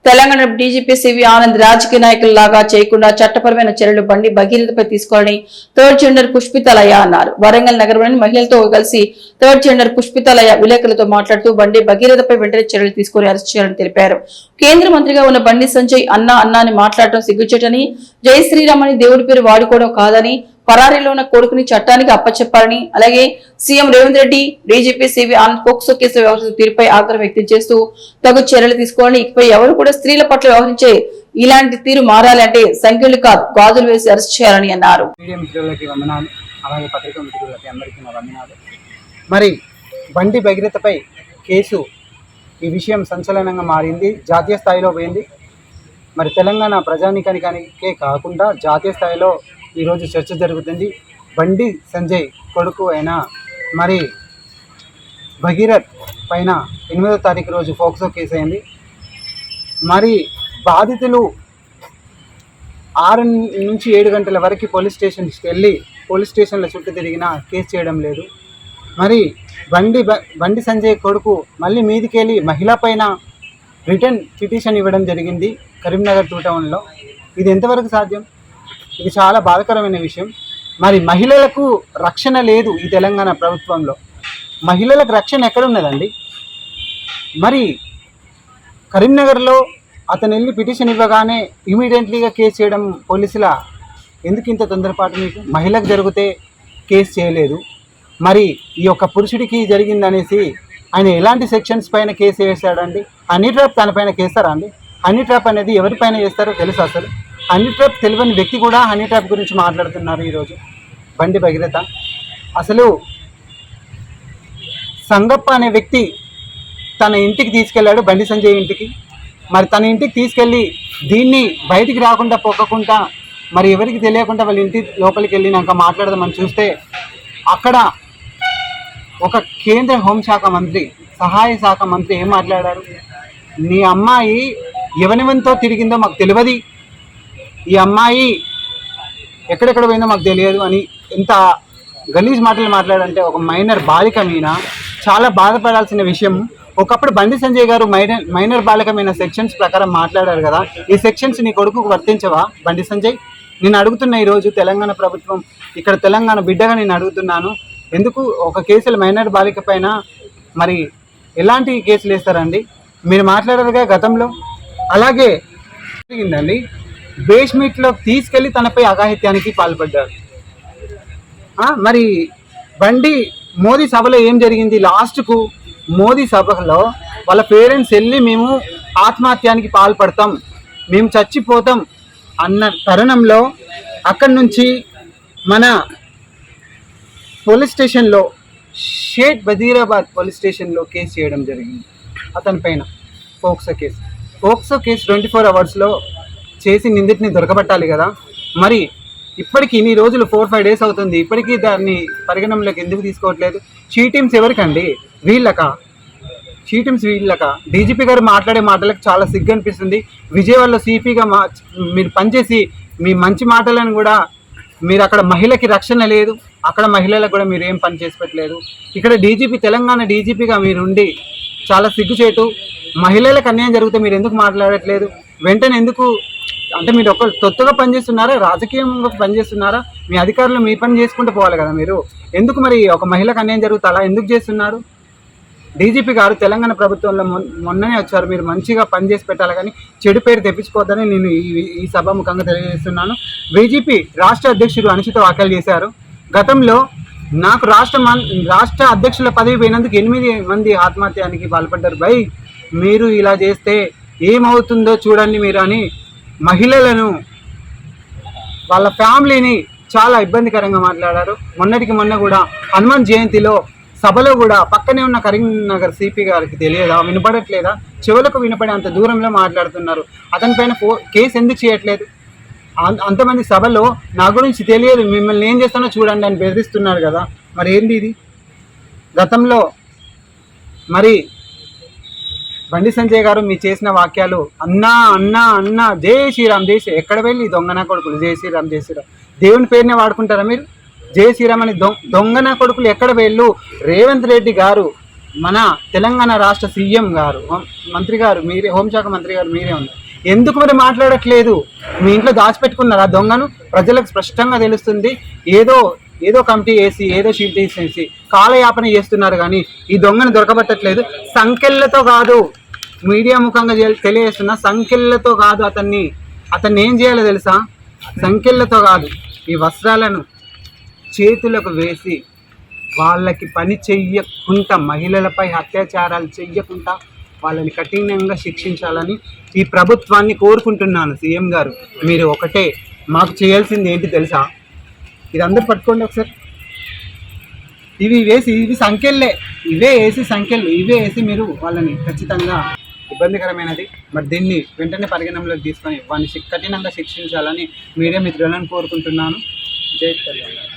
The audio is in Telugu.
తెలంగాణ డీజీపీ సివి ఆనంద్ రాజకీయ నాయకుల్లాగా చేయకుండా చట్టపరమైన చర్యలు బండి భగీరథపై తీసుకోవాలని థర్డ్ జెండర్ పుష్పితలయ అన్నారు. వరంగల్ నగరంలోని మహిళలతో కలిసి థర్డ్ జెండర్ పుష్పితలయ విలేకరులతో మాట్లాడుతూ బండి భగీరథపై వెంటనే చర్యలు తీసుకుని అరెస్ట్ చేయాలని తెలిపారు. కేంద్ర మంత్రిగా ఉన్న బండి సంజయ్ అన్నా అని మాట్లాడటం సిగ్గుచేటని, జై శ్రీరామ్ అని దేవుడి పేరు వాడుకోవడం కాదని, పరారీలో ఉన్న కొడుకుని చట్టానికి అప్పచెప్పాలని, అలాగే CM Revanth Reddy, DGP CV Anand POCSO case వ్యవహరించిన తీరుపై ఆగ్రహం వ్యక్తం చేస్తూ తగు చర్యలు తీసుకోవాలని, ఇకపై ఎవరు కూడా స్త్రీల పట్ల వ్యవహరించే ఇలాంటి తీరు మారాలి అంటే సంఖ్యలు కాదు గాజులు వేసి అరెస్ట్ చేయాలని అన్నారు. మరి బండి భగీరథపై కేసు ఈ విషయం సంచలనంగా మారింది, జాతీయ స్థాయిలో పోయింది. మరి తెలంగాణ ప్రజానీకానికే కాకుండా జాతీయ స్థాయిలో ఈరోజు చర్చ జరుగుతుంది. బండి సంజయ్ కొడుకు అయిన మరి భగీరథ్ పైన 8వ తారీఖు రోజు పోక్సో కేసు అయింది. మరి బాధితులు 6 నుంచి 7 గంటల వరకు పోలీస్ స్టేషన్కి వెళ్ళి పోలీస్ స్టేషన్ల చుట్టూ తిరిగినా కేసు చేయడం లేదు. మరి బండి సంజయ్ కొడుకు మళ్ళీ మీదికి వెళ్ళి మహిళ పైన రిటర్న్ పిటిషన్ ఇవ్వడం జరిగింది కరీంనగర్ 2 టౌన్లో. ఇది ఎంతవరకు సాధ్యం? ఇది చాలా బాధాకరమైన విషయం. మరి మహిళలకు రక్షణ లేదు ఈ తెలంగాణ ప్రభుత్వంలో. మహిళలకు రక్షణ ఎక్కడ ఉన్నదండి? మరి కరీంనగర్లో అతను వెళ్ళి పిటిషన్ ఇవ్వగానే ఇమీడియట్లీగా కేసు చేయడం పోలీసుల ఎందుకు ఇంత తొందరపాటు? మీకు మహిళకు జరిగితే కేసు చేయలేదు, మరి ఈ యొక్క పురుషుడికి జరిగిందనేసి ఆయన ఎలాంటి సెక్షన్స్ పైన కేసు వేసాడండి? హనీ ట్రాప్ తన పైన కేస్తారా అండి? హనీ ట్రాప్ అనేది ఎవరిపైన చేస్తారో తెలుసు. అసలు హనీ ట్రాప్ తెలియని వ్యక్తి కూడా హనీ ట్రాప్ గురించి మాట్లాడుతున్నారు ఈరోజు బండి భగీరథ. అసలు సంగప్ప అనే వ్యక్తి తన ఇంటికి తీసుకెళ్ళాడు, బండి సంజయ్ ఇంటికి. మరి తన ఇంటికి తీసుకెళ్ళి దీన్ని బయటికి రాకుండా పొక్కకుండా మరి ఎవరికి తెలియకుండా వాళ్ళ ఇంటి లోపలికి వెళ్ళినాక మాట్లాడదామని చూస్తే అక్కడ ఒక కేంద్ర హోంశాఖ మంత్రి, సహాయ శాఖ మంత్రి ఏం మాట్లాడారు? నీ అమ్మాయి ఎవనివంతో తిరిగిందో మాకు తెలియదు, ఈ అమ్మాయి ఎక్కడెక్కడ పోయిందో మాకు తెలియదు అని ఎంత గలీజ్ మాటలు మాట్లాడంటే ఒక మైనర్ బాలిక మీద చాలా బాధపడాల్సిన విషయం. ఒకప్పుడు బండి సంజయ్ గారు మైనర్ బాలిక మీద సెక్షన్స్ ప్రకారం మాట్లాడారు కదా. ఈ సెక్షన్స్ నీ కొడుకుకు వర్తించవా బండి సంజయ్? నేను అడుగుతున్నా ఈరోజు తెలంగాణ ప్రభుత్వం, ఇక్కడ తెలంగాణ బిడ్డగా నేను అడుగుతున్నాను, ఎందుకు ఒక కేసులు మైనర్ బాలిక పైన మరి ఎలాంటి కేసులు వేస్తారండి? మీరు మాట్లాడారుగా గతంలో. అలాగే జరిగిందండి, బేస్మెంట్లో తీసుకెళ్ళి తనపై అఘాయిత్యానికి పాల్పడ్డారు. మరి బండి మోదీ సభలో ఏం జరిగింది? లాస్ట్కు మోదీ సభలో వాళ్ళ పేరెంట్స్ వెళ్ళి మేము ఆత్మహత్యానికి పాల్పడతాం, మేము చచ్చిపోతాం అన్న తరుణంలో అక్కడి నుంచి మన పోలీస్ స్టేషన్లో షేక్ బదీరాబాద్ పోలీస్ స్టేషన్లో కేసు చేయడం జరిగింది అతని పైన పోక్సో కేసు. పోక్సో కేసు 24 అవర్స్లో చేసి నిందితుని దొరకబట్టాలి కదా. మరి ఇప్పటికి ఇన్ని రోజులు 4-5 డేస్ అవుతుంది, ఇప్పటికీ దాన్ని పరిగణనలోకి ఎందుకు తీసుకోవట్లేదు? చీటింగ్స్ ఎవరికండి? వీళ్ళకా? చీటింగ్స్ వీళ్ళకా? డీజీపీ గారు మాట్లాడే మాటలకు చాలా సిగ్గు అనిపిస్తుంది. విజయవాడలో సిపిగా మీరు పనిచేసి మీ మంచి మాటలను కూడా మీరు అక్కడ మహిళకి రక్షణ లేదు, అక్కడ మహిళలకు కూడా మీరు ఏం పని చేసి పెట్టలేదు. ఇక్కడ డీజీపీ, తెలంగాణ డీజీపీగా మీరుండి చాలా సిగ్గుచేటు. మహిళలకు అన్యాయం జరిగితే మీరు ఎందుకు మాట్లాడట్లేదు? వెంటనే ఎందుకు? అంటే మీరు ఒక తొత్తుగా పనిచేస్తున్నారా, రాజకీయంగా పనిచేస్తున్నారా? మీ అధికారులు మీ పని చేసుకుంటూ పోవాలి కదా మీరు. ఎందుకు మరి ఒక మహిళకు అన్యాయం జరుగుతా అలా ఎందుకు చేస్తున్నారు? డీజీపీ గారు తెలంగాణ ప్రభుత్వంలో మొన్ననే వచ్చారు, మీరు మంచిగా పనిచేసి పెట్టాలి కానీ చెడు పేరు తెప్పించుకోవద్దని నేను ఈ సభాముఖంగా తెలియజేస్తున్నాను. బీజేపీ రాష్ట్ర అధ్యక్షుడు అనుచిత వ్యాఖ్యలు చేశారు. గతంలో నాకు రాష్ట్ర అధ్యక్షుల పదవి పోయినందుకు 8 మంది ఆత్మహత్యానికి పాల్పడ్డారు. భయ్ మీరు ఇలా చేస్తే ఏమవుతుందో చూడండి మీరు అని మహిళలను, వాళ్ళ ఫ్యామిలీని చాలా ఇబ్బందికరంగా మాట్లాడారు. మొన్నటికి మొన్న కూడా హనుమాన్ జయంతిలో సభలో కూడా పక్కనే ఉన్న కరీంనగర్ సిపి గారికి తెలియదా, వినపడట్లేదా? చెవులకు వినపడే అంత దూరంలో మాట్లాడుతున్నారు. అతనిపైన కేసు ఎందుకు చేయట్లేదు? అంతమంది సభలో నా గురించి తెలియదు, మిమ్మల్ని ఏం చేస్తానో చూడండి అని బెదిరిస్తున్నారు కదా. మరి ఏంది ఇది? గతంలో మరి బండి సంజయ్ గారు మీ చేసిన వాక్యాలు అన్నా అన్నా అన్నా జై శ్రీరామ్, జై శ్రీ, ఎక్కడ వెళ్ళి దొంగన కొడుకులు జై శ్రీరామ్ జై శ్రీరామ్, దేవుని పేరునే వాడుకుంటారా మీరు? జై శ్రీరామ్ అని దొంగన కొడుకులు ఎక్కడ వెళ్ళు? రేవంత్ రెడ్డి గారు మన తెలంగాణ రాష్ట్ర సీఎం గారు మంత్రి గారు మీరే, హోంశాఖ మంత్రి గారు మీరే ఉన్నారు, ఎందుకు మరి మాట్లాడట్లేదు? మీ ఇంట్లో దాచిపెట్టుకున్నారు ఆ దొంగను? ప్రజలకు స్పష్టంగా తెలుస్తుంది. ఏదో కమిటీ వేసి ఏదో షీట్ వేసేసి కాలయాపన చేస్తున్నారు, కానీ ఈ దొంగను దొరకబట్టట్లేదు. సంఖ్యలతో కాదు, మీడియా ముఖంగా తెలియజేస్తున్నా, సంఖ్యలతో కాదు, అతన్ని ఏం చేయాలో తెలుసా? సంఖ్యలతో కాదు, ఈ వస్త్రాలను చేతులకు వేసి వాళ్ళకి పని చెయ్యకుండా, మహిళలపై అత్యాచారాలు చెయ్యకుండా వాళ్ళని కఠినంగా శిక్షించాలని ఈ ప్రభుత్వాన్ని కోరుకుంటున్నాను. సీఎం గారు, మీరు ఒకటే మాకు చేయాల్సింది ఏంటి తెలుసా? ఇది అందరు పట్టుకోండి ఒకసారి. ఇవి సంఖ్యలే, ఇవే వేసి మీరు వాళ్ళని ఖచ్చితంగా ఇబ్బందికరమైనది. మరి దీన్ని వెంటనే పరిగణనలోకి తీసుకొని వాడిని కఠినంగా శిక్షించాలని మీడియా మిత్రులను కోరుకుంటున్నాను. జై తెలంగాణ.